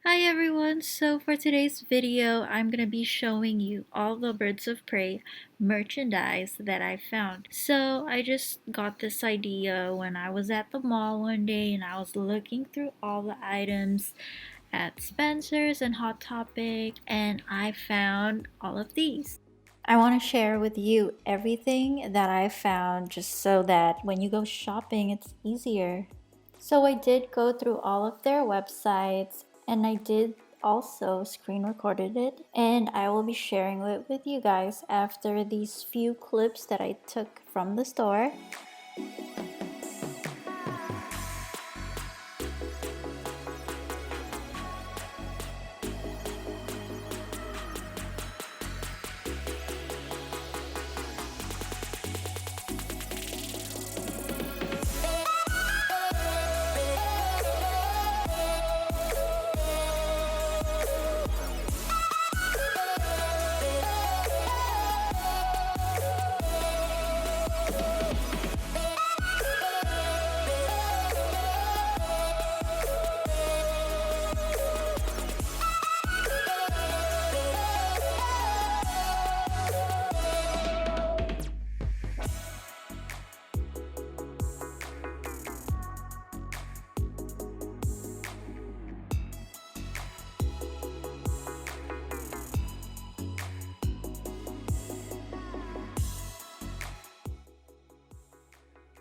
Hi everyone, so for today's video, I'm going to be showing you all the Birds of Prey merchandise that I found. So I just got this idea when I was at the mall one day and I was looking through all the items at Spencer's and Hot Topic and I found all of these. I want to share with you everything that I found just so that when you go shopping it's easier. So I did go through all of their websites and I did also screen recorded it, and I will be sharing it with you guys after these few clips that I took from the store.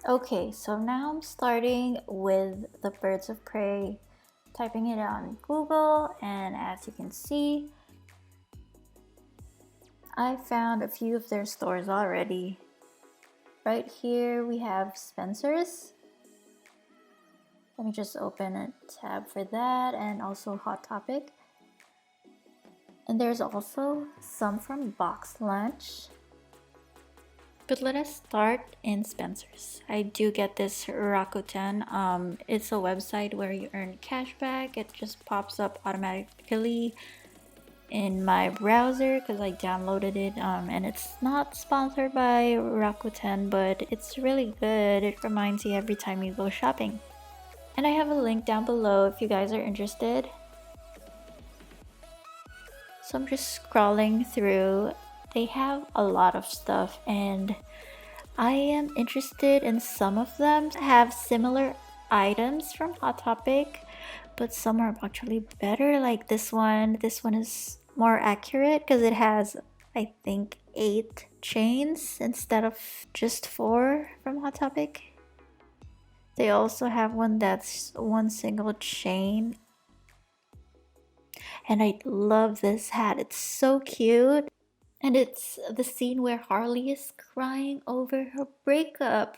Okay, so now I'm starting with the Birds of Prey, typing it on Google, and as you can see, I found a few of their stores already. Right here we have Spencer's. Let me just open a tab for that, and also Hot Topic. And there's also some from BoxLunch. But let us start in Spencer's. I do get this Rakuten. It's a website where you earn cash back. It just pops up automatically in my browser because I downloaded it. And it's not sponsored by Rakuten, but it's really good. It reminds you every time you go shopping. And I have a link down below if you guys are interested. So I'm just scrolling through. They have a lot of stuff and I am interested in some of them. Have similar items from Hot Topic, but some are actually better. Like this one is more accurate because it has, I think, 8 chains instead of just 4 from Hot Topic. They also have one that's one single chain. And I love this hat. It's so cute. And it's the scene where Harley is crying over her breakup.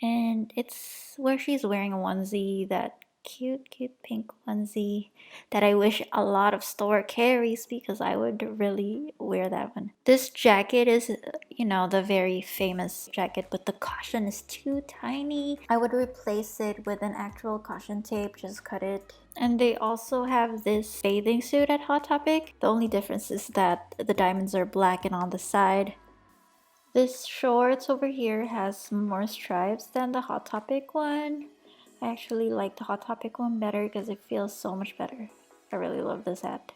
And it's where she's wearing a onesie, that cute pink onesie that I wish a lot of store carries because I would really wear that one. This jacket is, you know, the very famous jacket, but the caution is too tiny. I would replace it with an actual caution tape, just cut it. And they also have this bathing suit at Hot Topic. The only difference is that the diamonds are black and on the side. This shorts over here has more stripes than the Hot Topic one. I actually like the Hot Topic one better because it feels so much better. I really love this hat.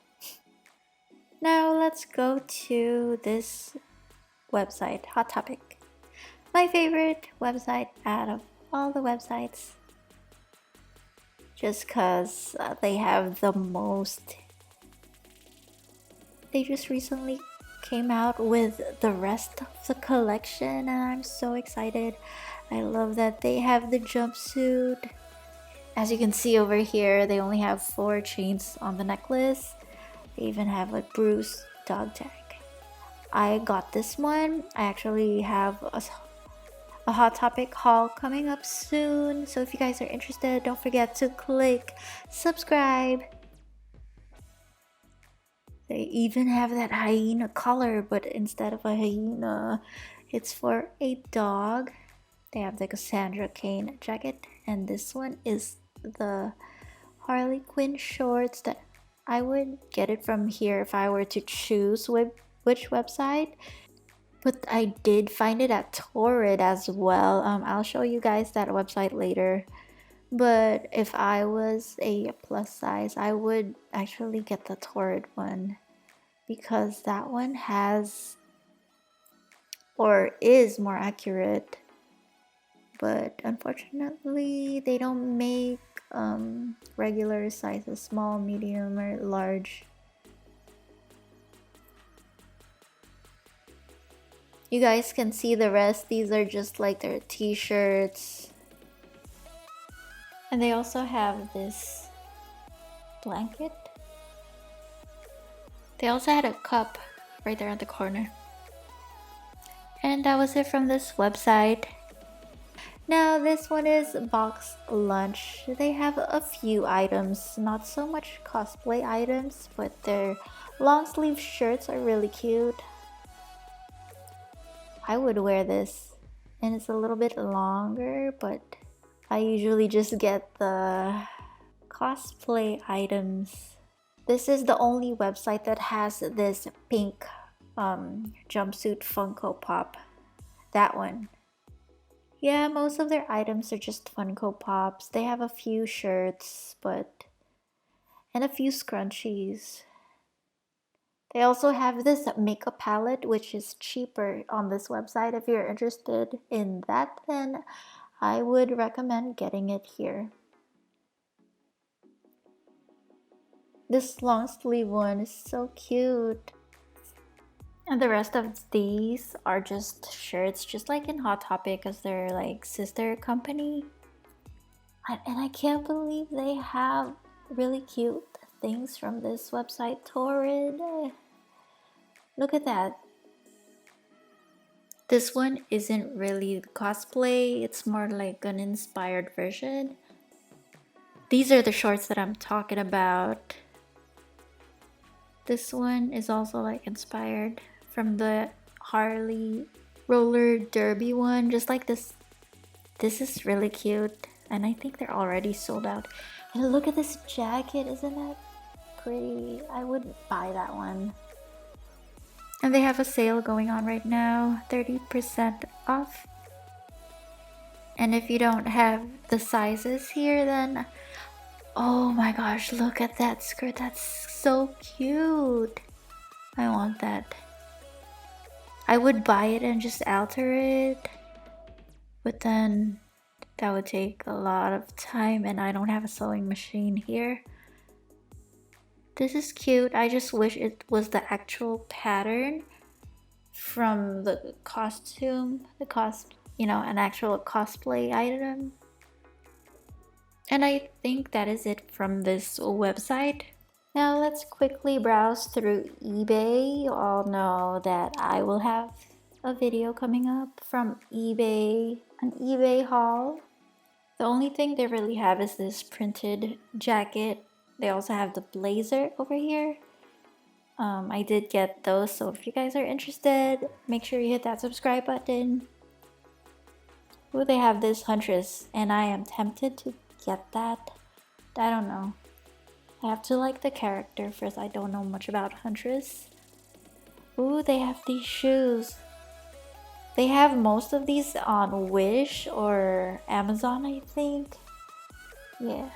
Now let's go to this website, Hot Topic. My favorite website out of all the websites. Just because they have the most. They just recently came out with the rest of the collection and I'm so excited. I love that they have the jumpsuit. As you can see over here, they only have 4 chains on the necklace. They even have a Bruce dog tag. I got this one. I actually have a Hot Topic haul coming up soon. So if you guys are interested, don't forget to click subscribe. They even have that hyena collar, but instead of a hyena, it's for a dog. They have the Cassandra Cain jacket, and this one is the Harley Quinn shorts that I would get it from here if I were to choose which website. But I did find it at Torrid as well. I'll show you guys that website later. But if I was a plus size, I would actually get the torrid one, because that one has, or is, more accurate. But unfortunately, they don't make regular sizes, small, medium, or large. You guys can see the rest. These are just like their t-shirts. And they also have this blanket. They also had a cup right there at the corner. And that was it from this website. Now this one is BOXLUNCH. They have a few items, not so much cosplay items, but their long sleeve shirts are really cute. I would wear this, and it's a little bit longer, but I usually just get the cosplay items. This is the only website that has this pink jumpsuit Funko Pop. That one. Yeah, most of their items are just Funko Pops. They have a few shirts, and a few scrunchies. They also have this makeup palette, which is cheaper on this website. If you're interested in that, then I would recommend getting it here. This long sleeve one is so cute. And the rest of these are just shirts, just like in Hot Topic, because they're like sister company. And I can't believe they have really cute things from this website, Torrid. Look at that. This one isn't really cosplay, it's more like an inspired version. These are the shorts that I'm talking about. This one is also like inspired from the Harley roller derby one, just like this. This is really cute, and I think they're already sold out. And look at this jacket, isn't that pretty? I would buy that one. And they have a sale going on right now, 30% off. And if you don't have the sizes here, then oh my gosh, look at that skirt. That's so cute. I want that. I would buy it and just alter it, but then that would take a lot of time, and I don't have a sewing machine here. This is cute. I just wish it was the actual pattern from the costume, an actual cosplay item. And I think that is it from this website. Now let's quickly browse through eBay. You all know that I will have a video coming up from eBay, an eBay haul. The only thing they really have is this printed jacket. They also have the blazer over here. I did get those, so if you guys are interested, make sure you hit that subscribe button. Ooh, they have this Huntress, and I am tempted to get that. I don't know. I have to like the character first. I don't know much about Huntress. Ooh, they have these shoes. They have most of these on Wish or Amazon, I think. Yeah.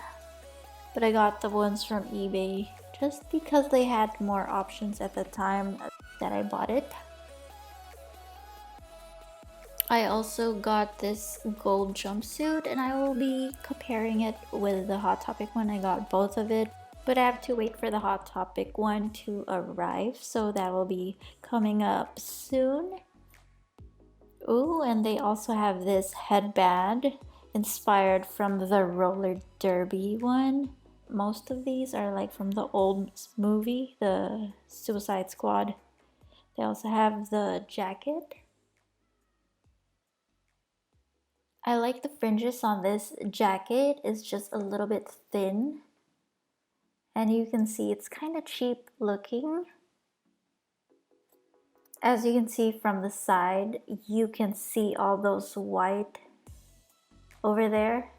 But I got the ones from eBay just because they had more options at the time that I bought it. I also got this gold jumpsuit, and I will be comparing it with the Hot Topic one. I got both of it, but I have to wait for the Hot Topic one to arrive, so that will be coming up soon. Ooh, and they also have this headband inspired from the roller derby one. Most of these are like from the old movie, the Suicide Squad. They also have the jacket. I like the fringes on this jacket. It's just a little bit thin. And you can see it's kind of cheap looking. As you can see from the side, you can see all those white over there.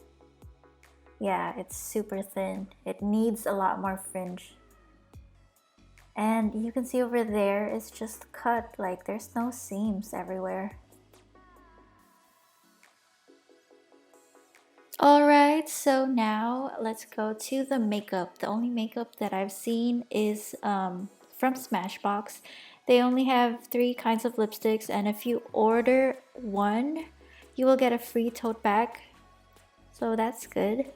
Yeah, it's super thin. It needs a lot more fringe. And you can see over there, it's just cut, like there's no seams everywhere. Alright, so now let's go to the makeup. The only makeup that I've seen is from Smashbox. They only have 3 kinds of lipsticks, and if you order one, you will get a free tote bag. So that's good.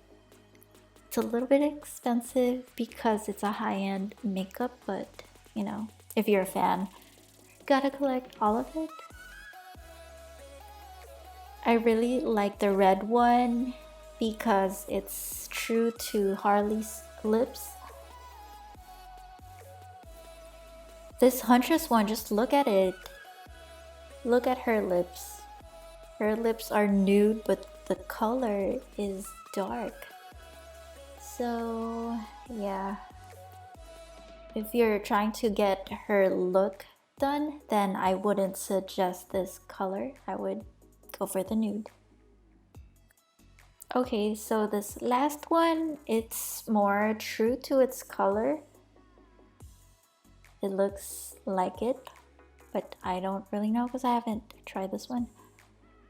It's a little bit expensive because it's a high-end makeup, but you know, if you're a fan, gotta collect all of it. I really like the red one because it's true to Harley's lips. This Huntress one, just look at it. Look at her lips. Her lips are nude, but the color is dark. So yeah, if you're trying to get her look done, then I wouldn't suggest this color. I would go for the nude. Okay, so this last one, it's more true to its color. It looks like it, but I don't really know because I haven't tried this one.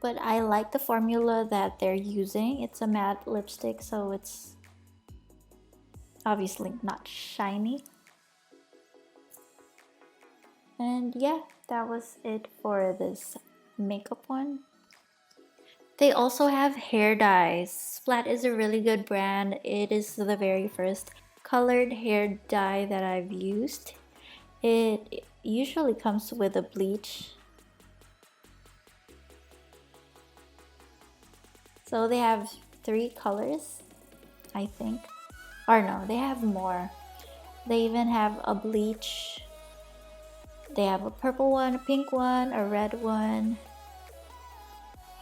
But I like the formula that they're using. It's a matte lipstick, so it's obviously not shiny. And yeah, that was it for this makeup one. They also have hair dyes. Flat is a really good brand. It is the very first colored hair dye that I've used. It usually comes with a bleach. So they have 3 colors, I think. Or no, they have more. They even have a bleach. They have a purple one, a pink one, a red one.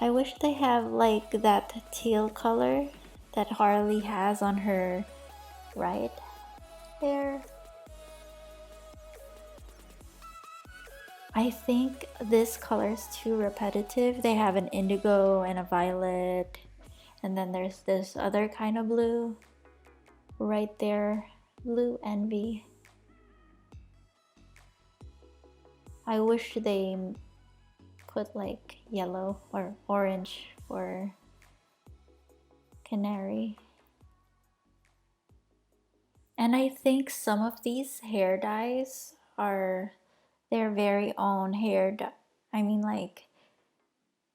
I wish they have like that teal color that Harley has on her right hair. I think this color is too repetitive. They have an indigo and a violet, and then there's this other kind of blue right there, Blue Envy. I wish they put like yellow or orange for canary. And I think some of these hair dyes are their very own hair dye. I mean, like,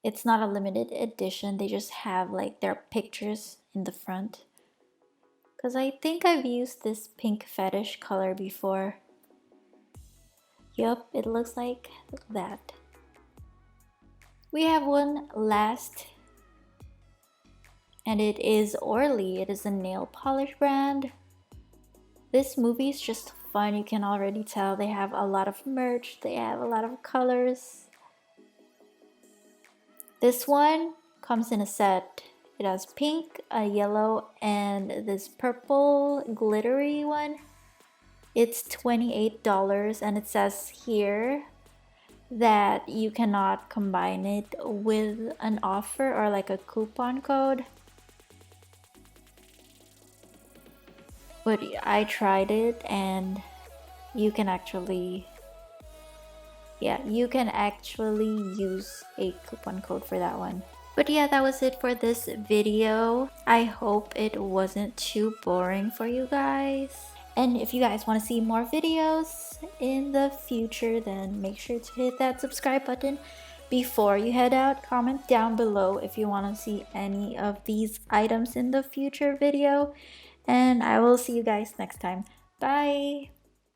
it's not a limited edition. They just have like their pictures in the front. Because I think I've used this pink fetish color before. Yup, it looks like that. We have one last, and it is Orly. It is a nail polish brand. This movie is just fun. You can already tell they have a lot of merch. They have a lot of colors. This one comes in a set. It has pink, a yellow, and this purple glittery one. It's $28, and it says here that you cannot combine it with an offer or like a coupon code. But I tried it, and you can actually, yeah, you can actually use a coupon code for that one. But yeah, that was it for this video. I hope it wasn't too boring for you guys. And if you guys want to see more videos in the future, then make sure to hit that subscribe button. Before you head out, comment down below if you want to see any of these items in the future video. And I will see you guys next time. Bye!